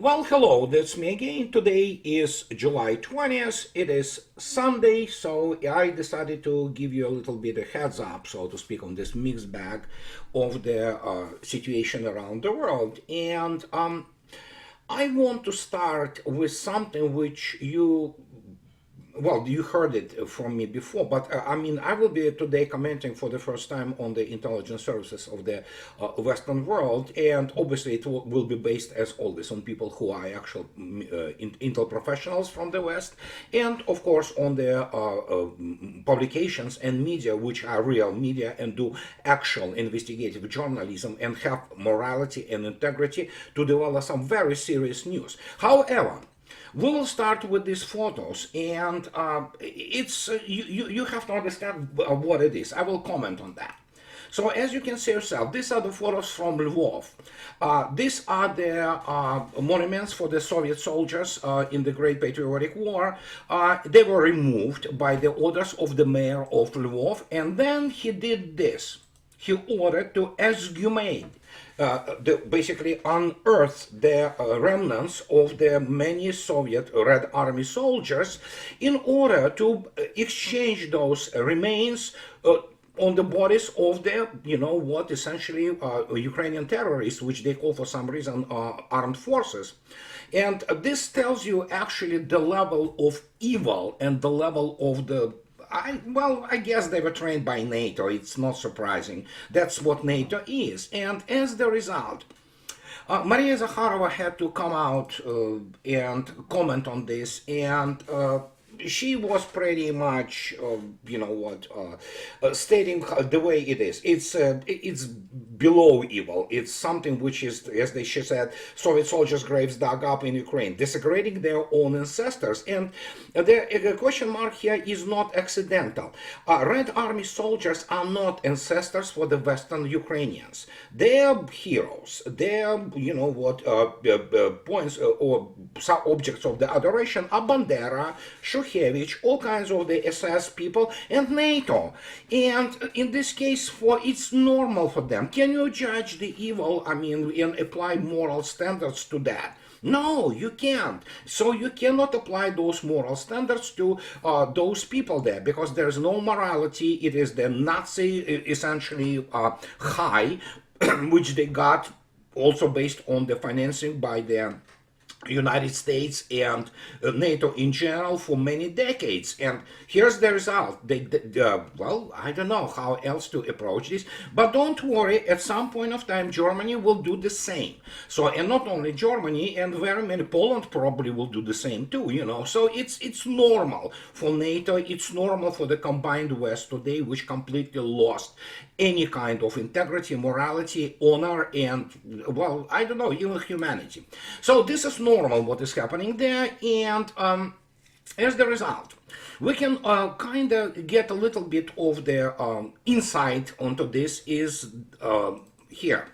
Well, hello, that's me again. Today is July 20th. It is Sunday, so I decided to give you a little bit of heads up, so to speak, on this mixed bag of the situation around the world. And I want to start with something which you heard it from me before, but I will be today commenting for the first time on the intelligence services of the Western world, and obviously it will be based, as always, on people who are actual intel professionals from the West, and of course on the publications and media which are real media and do actual investigative journalism and have morality and integrity to develop some very serious news. However, we will start with these photos, and it's you have to understand what it is. I will comment on that. So as you can see yourself, these are the photos from Lvov. These are the monuments for the Soviet soldiers in the Great Patriotic War. They were removed by the orders of the mayor of Lvov, and then he did this. He ordered to exhumate, basically unearth the remnants of the many Soviet Red Army soldiers in order to exchange those remains on the bodies of the, essentially Ukrainian terrorists, which they call for some reason armed forces. And this tells you actually the level of evil and the level of the I guess they were trained by NATO. It's not surprising. That's what NATO is. And as the result, Maria Zakharova had to come out and comment on this, and she was pretty much, stating the way it is. It's below evil. It's something which is, as she said, Soviet soldiers' graves dug up in Ukraine, desecrating their own ancestors. And the question mark here is not accidental. Red Army soldiers are not ancestors for the Western Ukrainians. They're heroes. They're, points or some objects of the adoration are Bandera, Shukhevich, all kinds of the SS people, and NATO. And in this case, it's normal for them. Can you judge the evil, and apply moral standards to that? No, you can't. So you cannot apply those moral standards to those people there, because there's no morality. It is the Nazi, essentially, high, which they got also based on the financing by the United States and NATO in general for many decades. And here's the result. I don't know how else to approach this, but don't worry, at some point of time Germany will do the same. So, and not only Germany, and very many, Poland probably will do the same too, So it's normal for NATO, it's normal for the combined West today, which completely lost any kind of integrity, morality, honor, and, even humanity. So this is normal what is happening there, and as the result, we can kind of get a little bit of the insight onto this is here.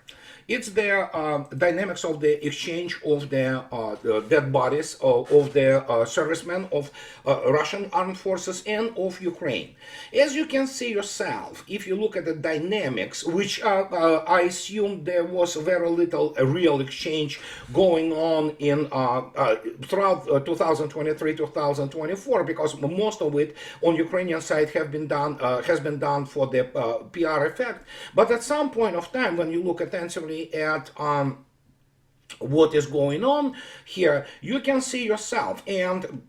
It's the dynamics of the exchange of the dead bodies of the servicemen of Russian armed forces and of Ukraine. As you can see yourself, if you look at the dynamics, which I assume there was very little real exchange going on in throughout 2023-2024, because most of it on Ukrainian side has been done for the PR effect. But at some point of time, when you look attentively at what is going on here, you can see yourself, and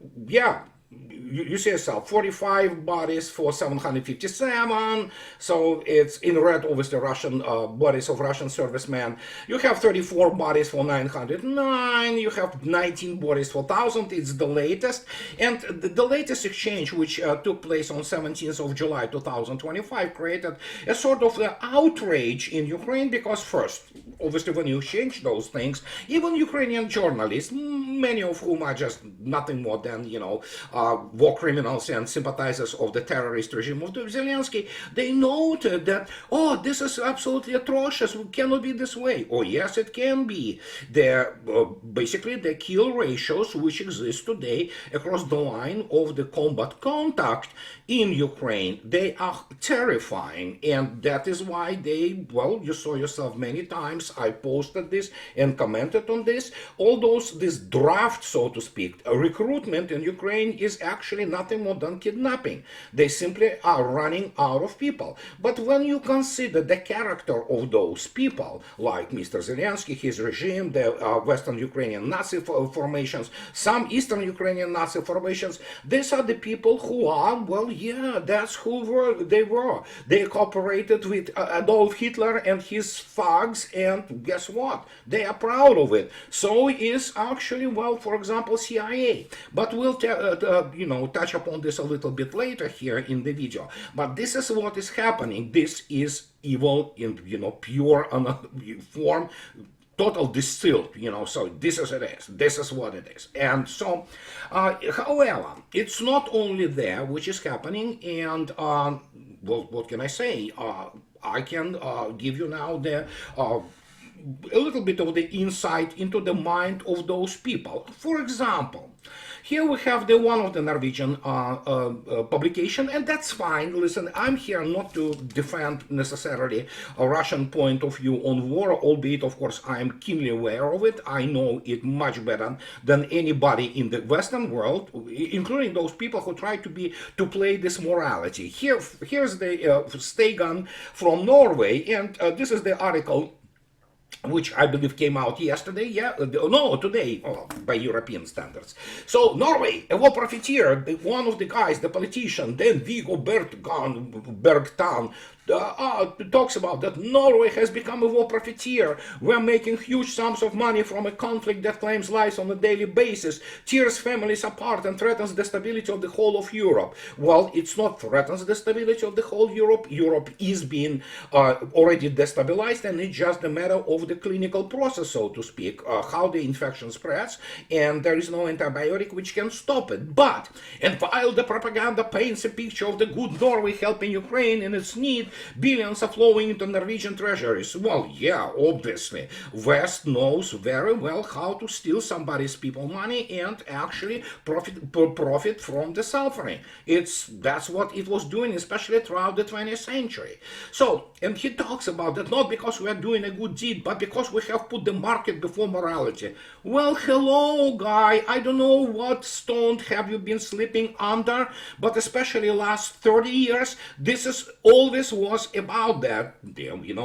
you see yourself, 45 bodies for 757, so it's in red, obviously, Russian bodies of Russian servicemen. You have 34 bodies for 909, you have 19 bodies for 1,000, it's the latest. And the latest exchange, which took place on 17th of July 2025, created a sort of outrage in Ukraine, because first, obviously, when you exchange those things, even Ukrainian journalists, many of whom are just nothing more than, war criminals and sympathizers of the terrorist regime of Zelensky, they noted that, oh, this is absolutely atrocious. We cannot be this way. Oh, yes, it can be. Basically, the kill ratios which exist today across the line of the combat contact in Ukraine, they are terrifying. And that is why they, well, you saw yourself many times. I posted this and commented on this. All this draft, so to speak, recruitment in Ukraine is actually nothing more than kidnapping. They simply are running out of people. But when you consider the character of those people, like Mr. Zelensky, his regime, the Western Ukrainian Nazi formations, some Eastern Ukrainian Nazi formations, these are the people who are, well, yeah, that's who they were. They cooperated with Adolf Hitler and his thugs, and guess what? They are proud of it. So is actually, well, for example, CIA. But we'll touch upon this a little bit later here in the video. But this is what is happening. This is evil in pure form, total distilled, so this is it is. This is what it is. And so, however, it's not only there which is happening, and well, what can I say? I can give you now a little bit of the insight into the mind of those people. For example, here we have one of the Norwegian publication, and that's fine. Listen, I'm here not to defend necessarily a Russian point of view on war, albeit, of course, I am keenly aware of it. I know it much better than anybody in the Western world, including those people who try to play this morality. Here's the Stegan from Norway, and this is the article which I believe came out yesterday, today, by European standards. So, Norway, a war profiteer, one of the guys, the politician, then Viggo Bergtan, talks about that Norway has become a war profiteer. We're making huge sums of money from a conflict that claims lives on a daily basis, tears families apart, and threatens the stability of the whole of Europe. Well, it's not threatens the stability of the whole Europe. Europe is being already destabilized, and it's just a matter of the clinical process, so to speak, how the infection spreads, and there is no antibiotic which can stop it. But, and while the propaganda paints a picture of the good Norway helping Ukraine in its need, billions are flowing into Norwegian treasuries. Well, yeah, obviously. West knows very well how to steal somebody's people money and actually profit from the suffering. That's what it was doing, especially throughout the 20th century. So, and he talks about that not because we are doing a good deed, but because we have put the market before morality. Well, hello, guy. I don't know what stone have you been sleeping under, but especially last 30 years, this is always was about that,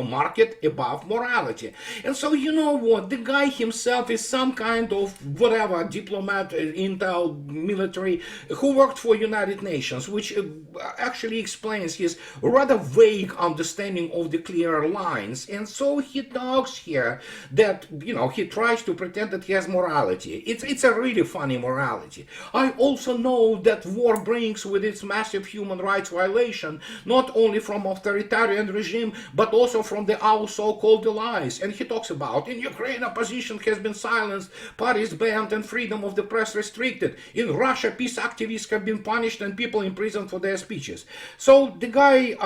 market above morality. And so, you know what, the guy himself is some kind of whatever, diplomat, intel, military, who worked for United Nations, which actually explains his rather vague understanding of the clearer lines. And so he talks here that, he tries to pretend that he has morality. It's a really funny morality. I also know that war brings with its massive human rights violation, not only from authoritarian regime, but also from our so-called allies. And he talks about, in Ukraine, opposition has been silenced, parties banned, and freedom of the press restricted. In Russia, peace activists have been punished and people imprisoned for their speeches. So the guy,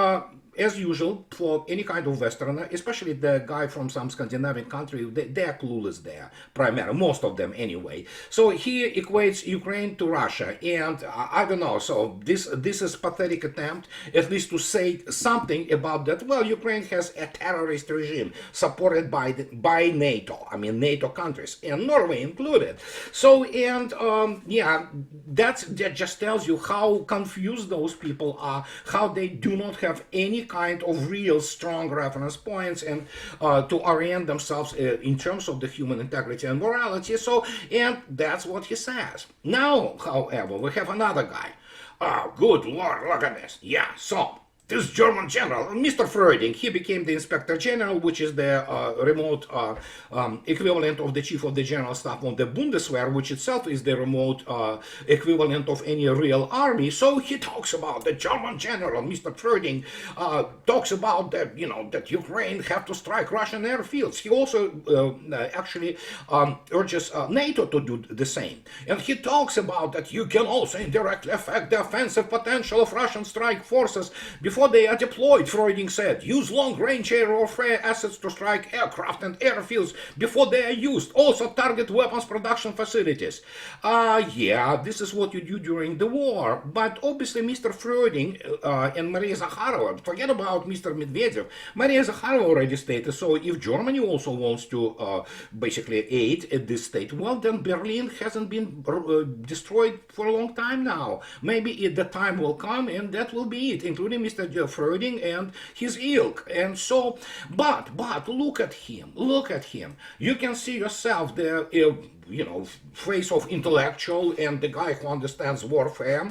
as usual, for any kind of Westerner, especially the guy from some Scandinavian country, they are clueless there, primarily, most of them anyway. So he equates Ukraine to Russia, and I don't know, so this is pathetic attempt, at least to say something about that. Well, Ukraine has a terrorist regime supported by NATO, NATO countries, and Norway included. So, and that just tells you how confused those people are, how they do not have any kind of real strong reference points and to orient themselves in terms of the human integrity and morality. So, and that's what he says. Now, however, we have another guy. Good Lord, look at this. Yeah, so this German general, Mr. Freuding, he became the Inspector General, which is the remote equivalent of the Chief of the General Staff of the Bundeswehr, which itself is the remote equivalent of any real army. So he talks about the German general, Mr. Freuding, talks about that, that Ukraine have to strike Russian airfields. He also actually urges NATO to do the same. And he talks about that you can also indirectly affect the offensive potential of Russian strike forces before they are deployed. Freuding said, use long-range air warfare assets to strike aircraft and airfields before they are used. Also target weapons production facilities. Yeah, this is what you do during the war. But obviously Mr. Freuding and Maria Zakharova, forget about Mr. Medvedev. Maria Zakharova already stated, so if Germany also wants to basically aid at this state, well, then Berlin hasn't been destroyed for a long time now. Maybe the time will come and that will be it, including Mr. Freuding and his ilk. And so, but look at him. You can see yourself there, face of intellectual and the guy who understands warfare,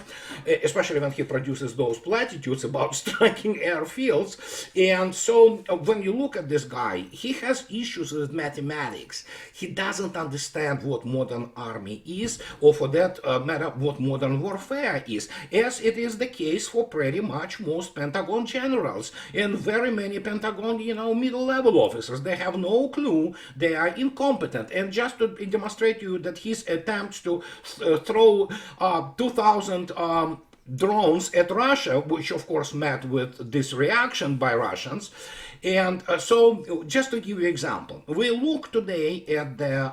especially when he produces those platitudes about striking airfields. And so when you look at this guy, he has issues with mathematics. He doesn't understand what modern army is, or for that matter, what modern warfare is, as it is the case for pretty much most Pentagon generals and very many Pentagon, middle-level officers. They have no clue. They are incompetent. And just to demonstrate to you that his attempts to throw 2,000 drones at Russia, which of course met with this reaction by Russians. And so just to give you an example, we look today at the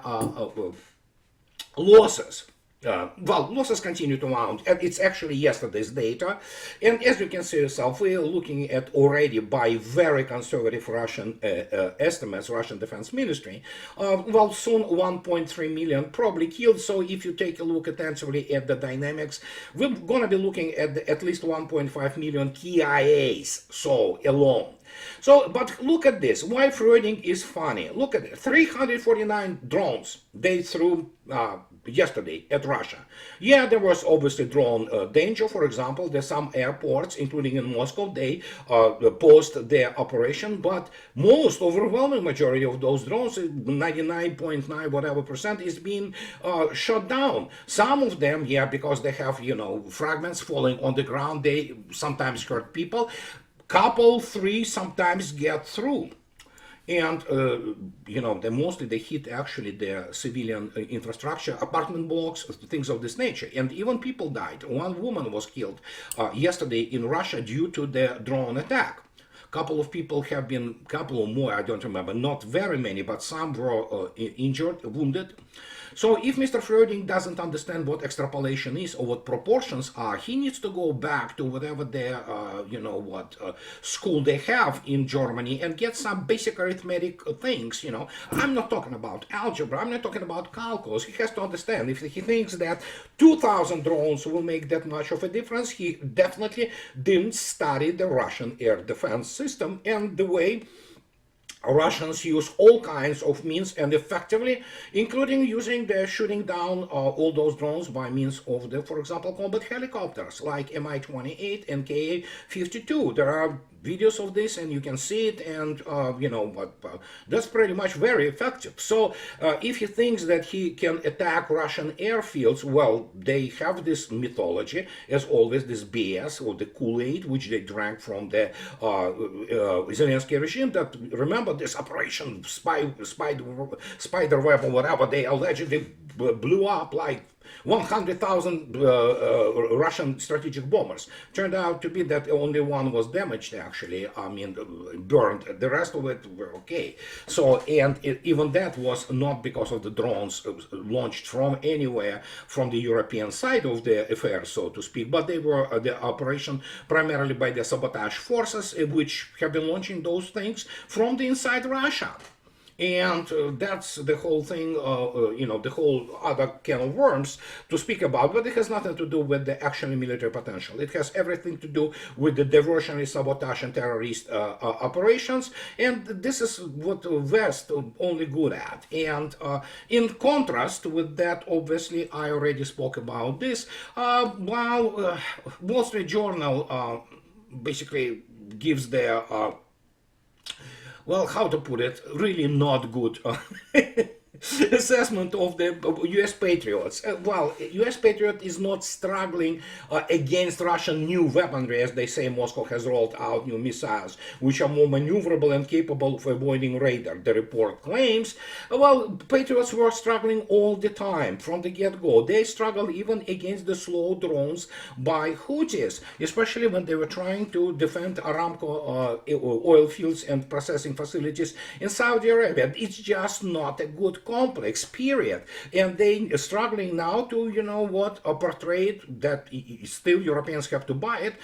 losses. Losses continue to mount. It's actually yesterday's data. And as you can see yourself, we are looking at already by very conservative Russian estimates, Russian Defense Ministry, soon 1.3 million probably killed. So if you take a look attentively at the dynamics, we're going to be looking at least 1.5 million KIAs, so alone. So, but look at this. Why Freuding is funny. Look at it. 349 drones they threw yesterday at Russia. Yeah, there was obviously drone danger. For example, there's some airports, including in Moscow, they paused their operation, but most overwhelming majority of those drones, 99.9 whatever percent, is being shot down. Some of them, yeah, because they have, fragments falling on the ground, they sometimes hurt people. Couple, three sometimes get through. And, mostly they hit actually the civilian infrastructure, apartment blocks, things of this nature. And even people died. One woman was killed yesterday in Russia due to the drone attack. Couple of people have been, couple or more, I don't remember, not very many, but some were injured, wounded. So if Mr. Freuding doesn't understand what extrapolation is or what proportions are, he needs to go back to whatever their, school they have in Germany and get some basic arithmetic things, I'm not talking about algebra, I'm not talking about calculus. He has to understand. If he thinks that 2,000 drones will make that much of a difference, he definitely didn't study the Russian air defense system and the way Russians use all kinds of means and effectively, including using the shooting down all those drones by means of the, for example, combat helicopters like Mi-28 and Ka-52. There are videos of this and you can see it, and that's pretty much very effective. So if he thinks that he can attack Russian airfields, well, they have this mythology, as always, this BS or the Kool-Aid which they drank from the Zelensky regime, that, remember this operation spider web or whatever, they allegedly blew up like 100,000 Russian strategic bombers. Turned out to be that only one was damaged, actually, burned. The rest of it were okay. So, and even that was not because of the drones launched from anywhere from the European side of the affair, so to speak, but they were the operation primarily by the sabotage forces, which have been launching those things from the inside Russia. And that's the whole thing, the whole other can of worms to speak about, but it has nothing to do with the actual military potential. It has everything to do with the diversionary, sabotage, and terrorist operations, and this is what the West only good at. And in contrast with that, obviously, I already spoke about this, Wall Street Journal basically gives their well, how to put it, really not good assessment of the US Patriots. Well, US Patriot is not struggling against Russian new weaponry, as they say. Moscow has rolled out new missiles, which are more maneuverable and capable of avoiding radar, the report claims. Well, Patriots were struggling all the time from the get-go. They struggled even against the slow drones by Houthis, especially when they were trying to defend Aramco oil fields and processing facilities in Saudi Arabia. It's just not a good complex, period. And they are struggling now to, you know what, portray it that still Europeans have to buy it,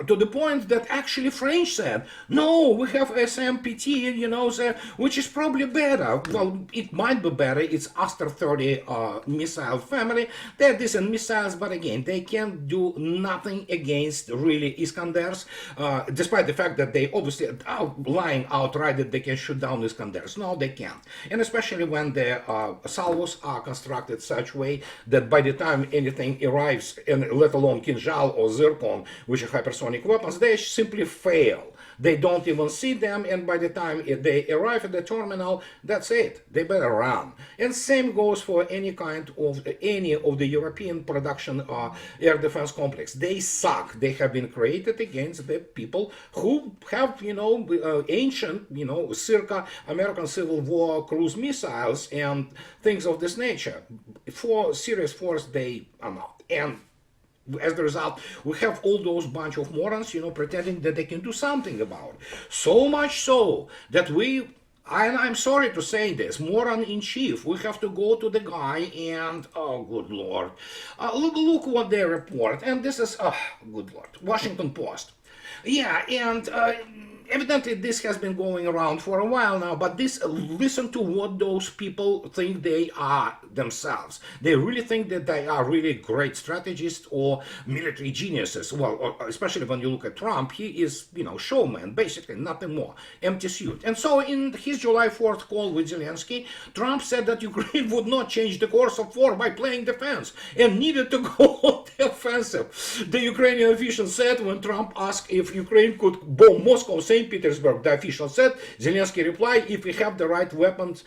to the point that actually French said, no, we have SMPT, you know, which is probably better. Well, it might be better. It's Aster 30 missile family. They're decent missiles, but again, they can't do nothing against really Iskanders, despite the fact that they obviously are lying outright that they can shoot down Iskanders. No, they can't. And especially when the salvos are constructed such way that by the time anything arrives, and let alone Kinjal or Zircon, which are hypersonic weapons, they simply fail. They don't even see them, and by the time they arrive at the terminal, that's it. They better run. And same goes for any of the European production air defense complex. They suck. They have been created against the people who have, you know, ancient, you know, circa American Civil War cruise missiles and things of this nature. For serious force, they are not. And as a result, we have all those bunch of morons, you know, pretending that they can do something about it. So much so that and I'm sorry to say this, moron in chief, we have to go to the guy and, oh, good Lord, look what they report. And this is, oh, good Lord, Washington Post. Yeah, and evidently this has been going around for a while now, but listen to what those people think they are themselves. They really think that they are really great strategists or military geniuses. Well, especially when you look at Trump, he is, you know, showman, basically, nothing more, empty suit. And so in his July 4th call with Zelensky, Trump said that Ukraine would not change the course of war by playing defense and needed to go on the offensive. The Ukrainian official said when Trump asked if Ukraine could bomb Moscow, St. Petersburg, the official said, Zelensky replied, if we have the right weapons,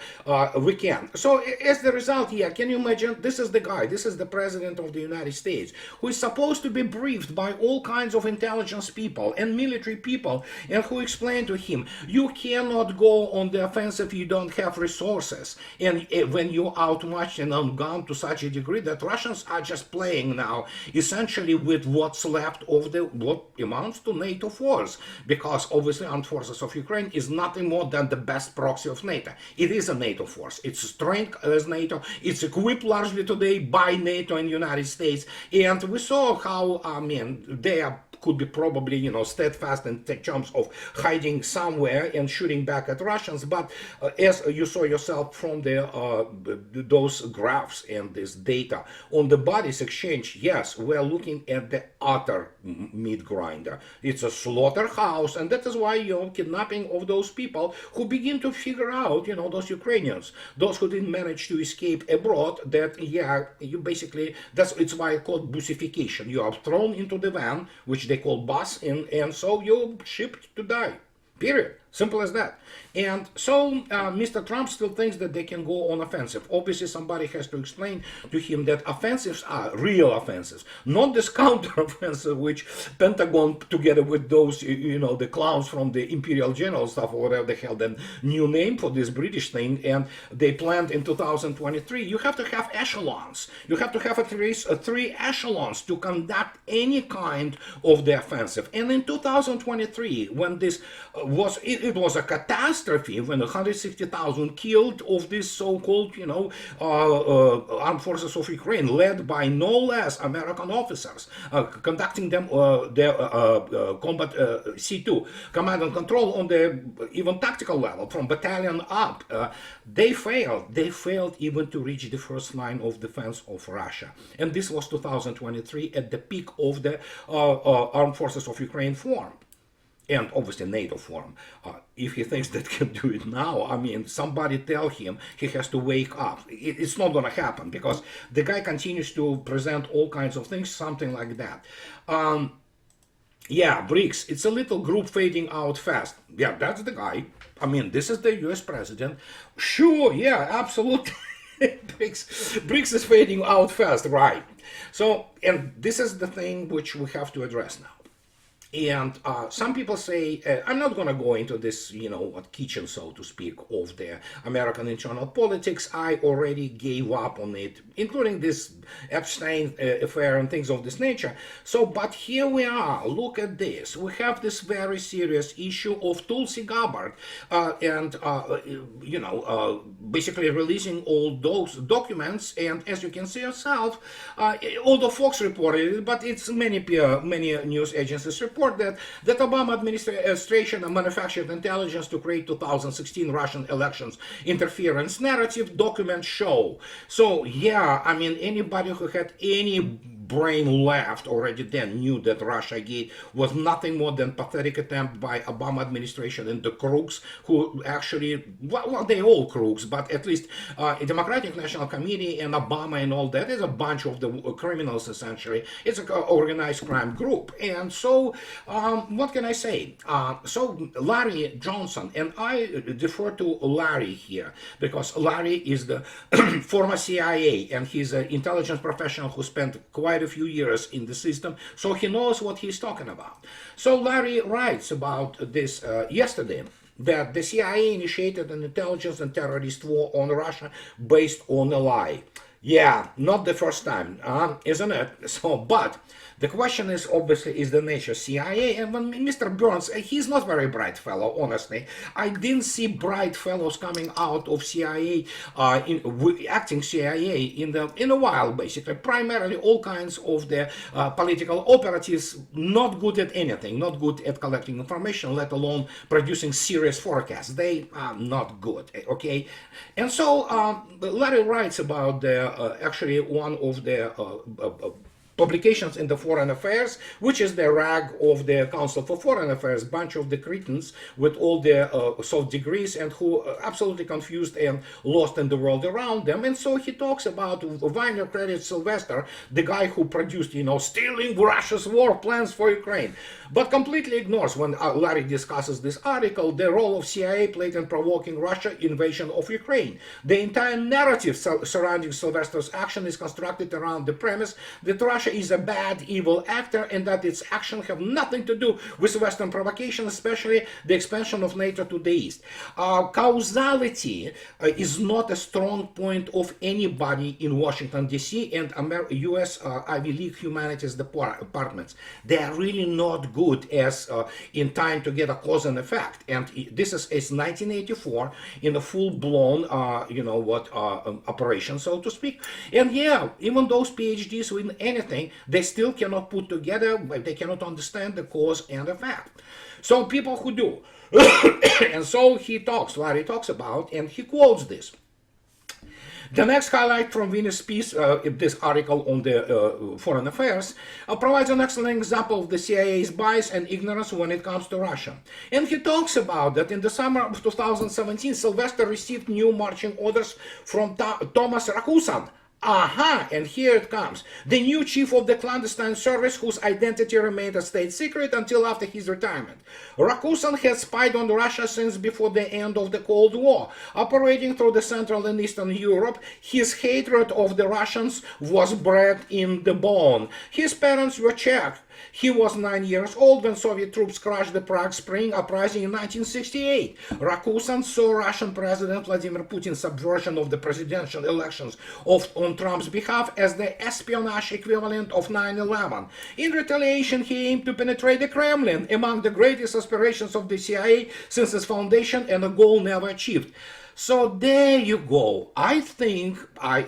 we can. So as the result here, can you imagine, this is the guy, this is the president of the United States, who is supposed to be briefed by all kinds of intelligence people and military people, and who explained to him, you cannot go on the offensive if you don't have resources. And when you're outmatched and outgunned to such a degree that Russians are just playing now, essentially with what's left of what amounts to NATO force, because obviously armed forces of Ukraine is nothing more than the best proxy of NATO. It is a NATO force. It's trained as NATO. It's equipped largely today by NATO and United States. And we saw how, I mean, they are could be probably, you know, steadfast in terms of hiding somewhere and shooting back at Russians. But as you saw yourself from those graphs and this data on the bodies exchange, yes, we're looking at the utter meat grinder. It's a slaughterhouse, and that is why, you know, kidnapping of those people who begin to figure out, you know, those Ukrainians, those who didn't manage to escape abroad, that, yeah, you basically, it's why I call it bussification. You are thrown into the van, which they call bus, and so you're shipped to die. Period. Simple as that. And so Mr. Trump still thinks that they can go on offensive. Obviously, somebody has to explain to him that offensives are real offensives, not this counter-offensive, which Pentagon, together with those, you know, the clowns from the Imperial General stuff, or whatever the hell, the new name for this British thing, and they planned in 2023. You have to have echelons. You have to have at least three echelons to conduct any kind of the offensive. And in 2023, when this it was a catastrophe, when 160,000 killed of this so-called, you know, armed forces of Ukraine, led by no less American officers, conducting them their combat C2, command and control on the even tactical level, from battalion up. They failed. They failed even to reach the first line of defense of Russia. And this was 2023 at the peak of the armed forces of Ukraine form. And obviously NATO form. If he thinks that can do it now, I mean, somebody tell him he has to wake up. It's not going to happen, because the guy continues to present all kinds of things, something like that. Yeah, BRICS. It's a little group fading out fast. Yeah, that's the guy. I mean, this is the US president. Sure, yeah, absolutely. BRICS is fading out fast, right? So, and this is the thing which we have to address now. And some people say, I'm not going to go into this, what kitchen, so to speak, of the American internal politics. I already gave up on it, including this Epstein affair and things of this nature. So, but here we are. Look at this. We have this very serious issue of Tulsi Gabbard and, basically releasing all those documents. And as you can see yourself, although Fox reported it, but it's many news agencies report that Obama administration manufactured intelligence to create 2016 Russian elections interference narrative, documents show. So yeah, I mean, anybody who had any brain left already then knew that Russiagate was nothing more than pathetic attempt by Obama administration and the crooks who actually, well, they all crooks, but at least Democratic National Committee and Obama and all that is a bunch of the criminals essentially. It's an organized crime group. And so, what can I say? So Larry Johnson, and I defer to Larry here because Larry is the former CIA and he's an intelligence professional who spent quite a few years in the system, so he knows what he's talking about. So Larry writes about this yesterday, that the CIA initiated an intelligence and terrorist war on Russia based on a lie. Yeah, not the first time, isn't it? So, but the question is obviously is the nature CIA, and when Mr. Burns, he's not very bright fellow, honestly. I didn't see bright fellows coming out of CIA, acting CIA in a while, basically. Primarily all kinds of the political operatives, not good at anything, not good at collecting information, let alone producing serious forecasts. They are not good, okay? And so Larry writes about actually one of the publications in the Foreign Affairs, which is the rag of the Council for Foreign Affairs, bunch of the cretins with all the soft degrees and who are absolutely confused and lost in the world around them. And so he talks about Weiner credits Sylvester, the guy who produced, stealing Russia's war plans for Ukraine, but completely ignores when Larry discusses this article, the role of CIA played in provoking Russia invasion of Ukraine. The entire narrative surrounding Sylvester's action is constructed around the premise that Russia is a bad, evil actor and that its actions have nothing to do with Western provocation, especially the expansion of NATO to the east. Causality is not a strong point of anybody in Washington, D.C. and U.S. Ivy League humanities departments. They are really not good as in time to get a cause and effect. And this is 1984 in a full-blown, operation, so to speak. And yeah, even those PhDs in anything, they still cannot put together, they cannot understand the cause and effect. So people who do. And so Larry talks about, and he quotes this. The next highlight from Venus' piece, this article on the Foreign Affairs, provides an excellent example of the CIA's bias and ignorance when it comes to Russia. And he talks about that in the summer of 2017, Sylvester received new marching orders from Thomas Rakusan. And here it comes. The new chief of the clandestine service whose identity remained a state secret until after his retirement. Rakusan had spied on Russia since before the end of the Cold War. Operating through the Central and Eastern Europe, his hatred of the Russians was bred in the bone. His parents were Czech. He was 9 years old when Soviet troops crushed the Prague Spring uprising in 1968. Rakusan saw Russian President Vladimir Putin's subversion of the presidential elections on Trump's behalf as the espionage equivalent of 9/11. In retaliation, he aimed to penetrate the Kremlin, among the greatest aspirations of the CIA since its foundation and a goal never achieved. So there you go. I think,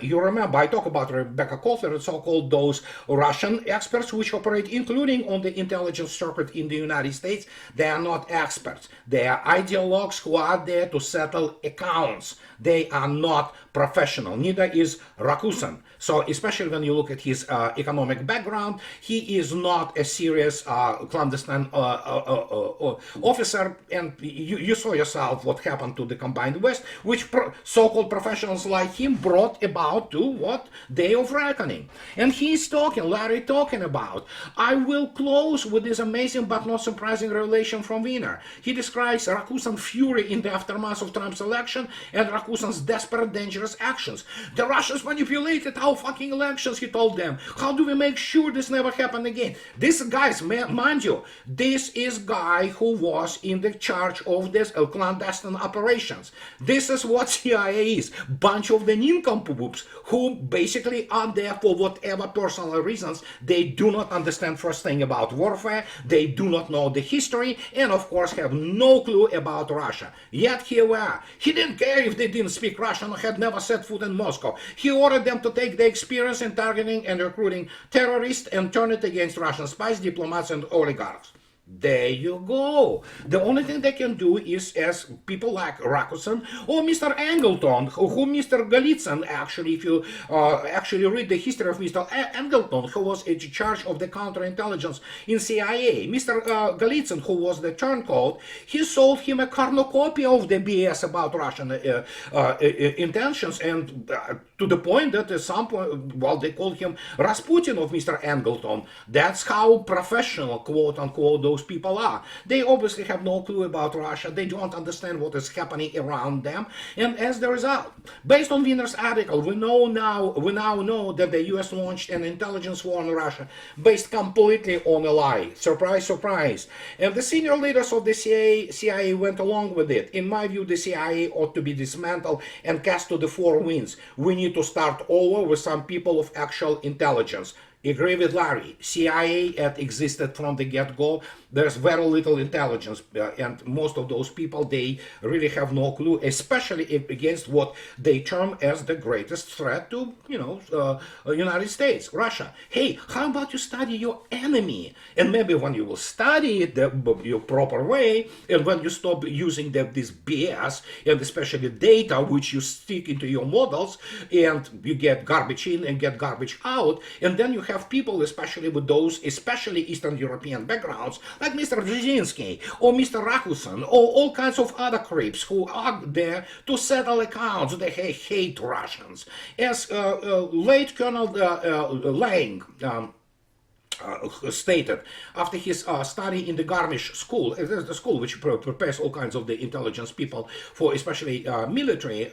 you remember, I talk about Rebecca Kotler and so-called those Russian experts which operate, including on the intelligence circuit in the United States. They are not experts. They are ideologues who are there to settle accounts. They are not professional. Neither is Rakusan. So especially when you look at his economic background, he is not a serious clandestine officer. And you saw yourself what happened to the Combined West which so-called professionals like him brought about to what? Day of reckoning. And he's talking, Larry talking about, I will close with this amazing but not surprising revelation from Wiener. He describes Rakusan's fury in the aftermath of Trump's election and Rakusan's desperate, dangerous actions. The Russians manipulated our fucking elections, he told them. How do we make sure this never happened again? This, guys, mind you, this is guy who was in the charge of this clandestine operations. This is what CIA is. Bunch of the nincompoops who basically are there for whatever personal reasons. They do not understand first thing about warfare. They do not know the history and of course have no clue about Russia. Yet here we are. He didn't care if they didn't speak Russian or had never set foot in Moscow. He ordered them to take the experience in targeting and recruiting terrorists and turn it against Russian spies, diplomats and oligarchs. There you go. The only thing they can do is, as people like Rakusan or Mr. Angleton, who Mr. Golitsyn, actually, if you actually read the history of Mr. Angleton, who was in charge of the counterintelligence in CIA, Mr. Golitsyn, who was the turncoat, he sold him a cornucopia of the BS about Russian intentions, and to the point that at some point, well, they called him Rasputin of Mr. Angleton. That's how professional, quote unquote, those people are. They obviously have no clue about Russia. They don't understand what is happening around them. And as the result, based on Wiener's article, we now know that the US launched an intelligence war on Russia based completely on a lie. Surprise, surprise. And the senior leaders of the CIA went along with it. In my view, the CIA ought to be dismantled and cast to the four winds. We need to start over with some people of actual intelligence. Agree with Larry. CIA had existed from the get-go. There's very little intelligence, and most of those people, they really have no clue, especially against what they term as the greatest threat to, United States, Russia. Hey, how about you study your enemy? And maybe when you will study it your proper way, and when you stop using this BS, and especially data which you stick into your models, and you get garbage in and get garbage out, and then you have people, especially with those, especially Eastern European backgrounds, like Mr. Brzezinski or Mr. Rakusan or all kinds of other creeps who are there to settle accounts. They hate Russians. As late Colonel Lang stated after his study in the Garmisch school, the school which prepares all kinds of the intelligence people for especially military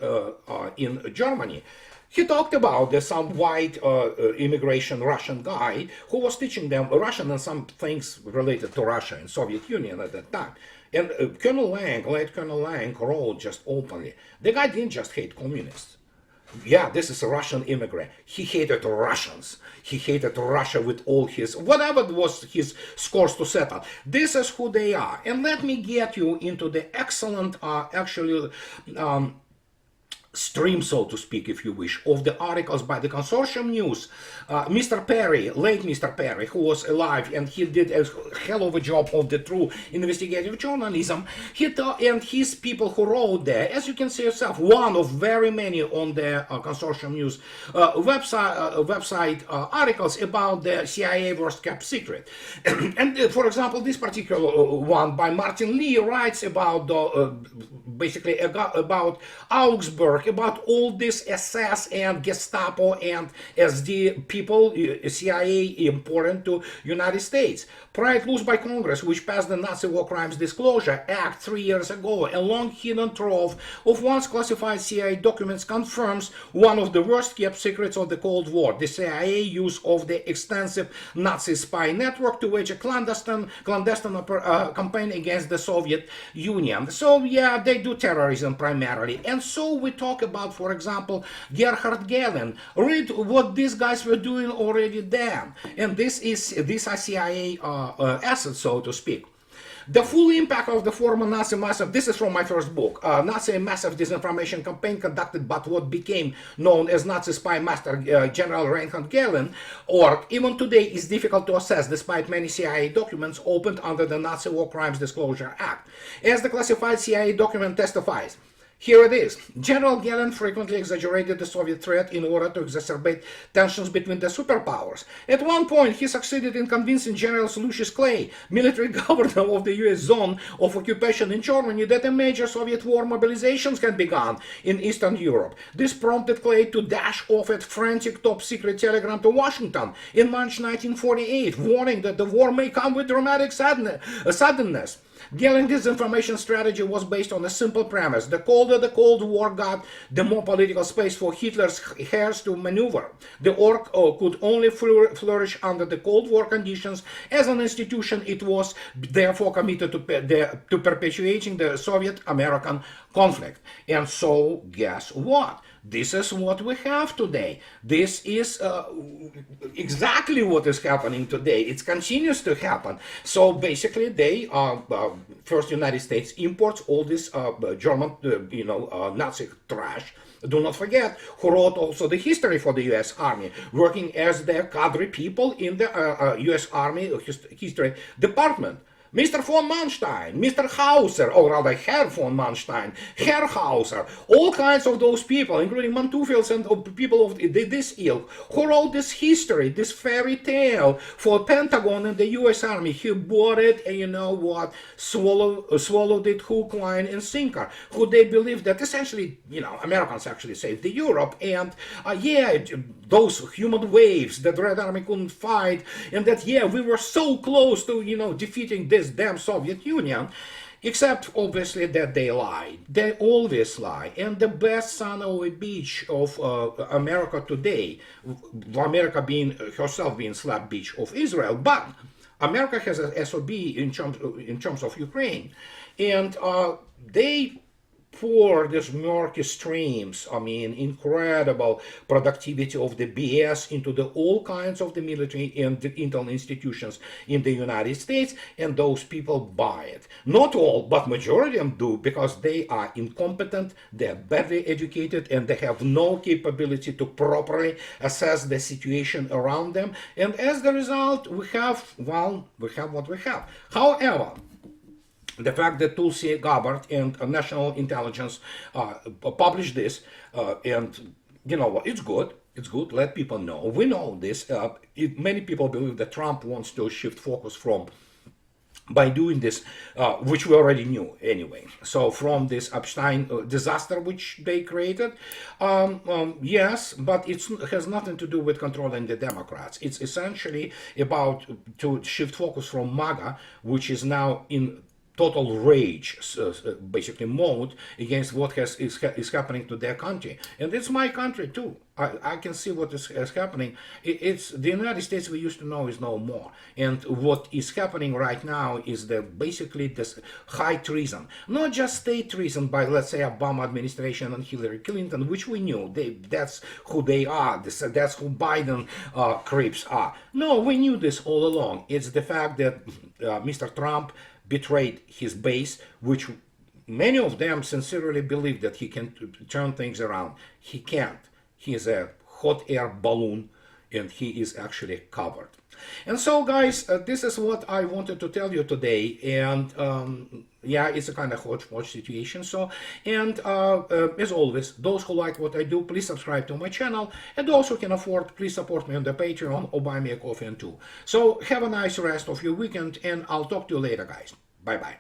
in Germany. He talked about some white immigration Russian guy who was teaching them Russian and some things related to Russia and Soviet Union at that time. And late Colonel Lang wrote just openly, the guy didn't just hate communists. Yeah, this is a Russian immigrant. He hated Russians. He hated Russia with all his, whatever was his scores to settle. This is who they are. And let me get you into the excellent, stream, so to speak, if you wish, of the articles by the Consortium News. Mr. Perry, late Mr. Perry, who was alive, and he did a hell of a job of the true investigative journalism, and his people who wrote there, as you can see yourself, one of very many on the Consortium News website articles about the CIA worst kept secret. And for example, this particular one by Martin Lee writes about basically about Augsburg, about all this SS and Gestapo and SD people, CIA important to United States. Pried loose by Congress, which passed the Nazi War Crimes Disclosure Act 3 years ago, a long hidden trove of once classified CIA documents confirms one of the worst kept secrets of the Cold War, the CIA use of the extensive Nazi spy network to wage a clandestine campaign against the Soviet Union. So yeah, they do terrorism primarily. And so we talk about, for example, Gerhard Gehlen. Read what these guys were doing already then. And these are CIA assets, so to speak. The full impact of the former Nazi massive, this is from my first book, Nazi massive disinformation campaign conducted by what became known as Nazi spy master General Reinhard Gehlen, or even today is difficult to assess despite many CIA documents opened under the Nazi War Crimes Disclosure Act. As the classified CIA document testifies, Here it is. General Gehlen frequently exaggerated the Soviet threat in order to exacerbate tensions between the superpowers. At one point, he succeeded in convincing General Lucius Clay, military governor of the US zone of occupation in Germany, that a major Soviet war mobilizations had begun in Eastern Europe. This prompted Clay to dash off a frantic top-secret telegram to Washington in March 1948, warning that the war may come with dramatic suddenness. Gehlen's disinformation strategy was based on a simple premise. The colder the Cold War got, the more political space for Hitler's heirs to maneuver. The orc could only flourish under the Cold War conditions. As an institution, it was therefore committed to perpetuating the Soviet-American conflict. And so, guess what? This is what we have today. This is exactly what is happening today. It continues to happen. So basically, they first United States imports all this German, Nazi trash. Do not forget who wrote also the history for the U.S. Army, working as their cadre people in the U.S. Army history department. Mr. von Manstein, Mr. Hauser, or rather Herr von Manstein, Herr Hauser, all kinds of those people, including Manteufels and people of this ilk, who wrote this history, this fairy tale for Pentagon and the U.S. Army. He bought it and, you know what, swallowed it hook, line, and sinker. Who they believe that essentially, Americans actually saved the Europe, and those human waves that Red Army couldn't fight, and that, we were so close to, defeating this damn Soviet Union, except obviously that they lied. They always lie. And the best son of a bitch of America today, America being herself being slap bitch of Israel, but America has a SOB in terms of Ukraine, and they pour these murky streams, incredible productivity of the BS into all kinds of the military and the intel institutions in the United States, and those people buy it. Not all, but majority of them do, because they are incompetent, they're badly educated, and they have no capability to properly assess the situation around them. And as the result, we have what we have. However, the fact that Tulsi Gabbard and National Intelligence published this, and it's good. It's good. Let people know. We know this. Many people believe that Trump wants to shift focus by doing this, which we already knew anyway. So from this Epstein disaster which they created, yes, but it has nothing to do with controlling the Democrats. It's essentially about to shift focus from MAGA, which is now in total rage, basically mode against what is happening to their country, and it's my country too. I can see what is happening. It's the United States we used to know is no more, and what is happening right now is basically this high treason, not just state treason by, let's say, Obama administration and Hillary Clinton, which we knew that's who they are. That's who Biden creeps are. No, we knew this all along. It's the fact that Mr. Trump betrayed his base, which many of them sincerely believe that he can turn things around. He can't. He is a hot air balloon, and he is actually covered. And so, guys, this is what I wanted to tell you today. And it's a kind of hodgepodge situation. So, and as always, those who like what I do, please subscribe to my channel. And those who can afford, please support me on the Patreon or buy me a coffee and two. So have a nice rest of your weekend, and I'll talk to you later, guys. Bye-bye.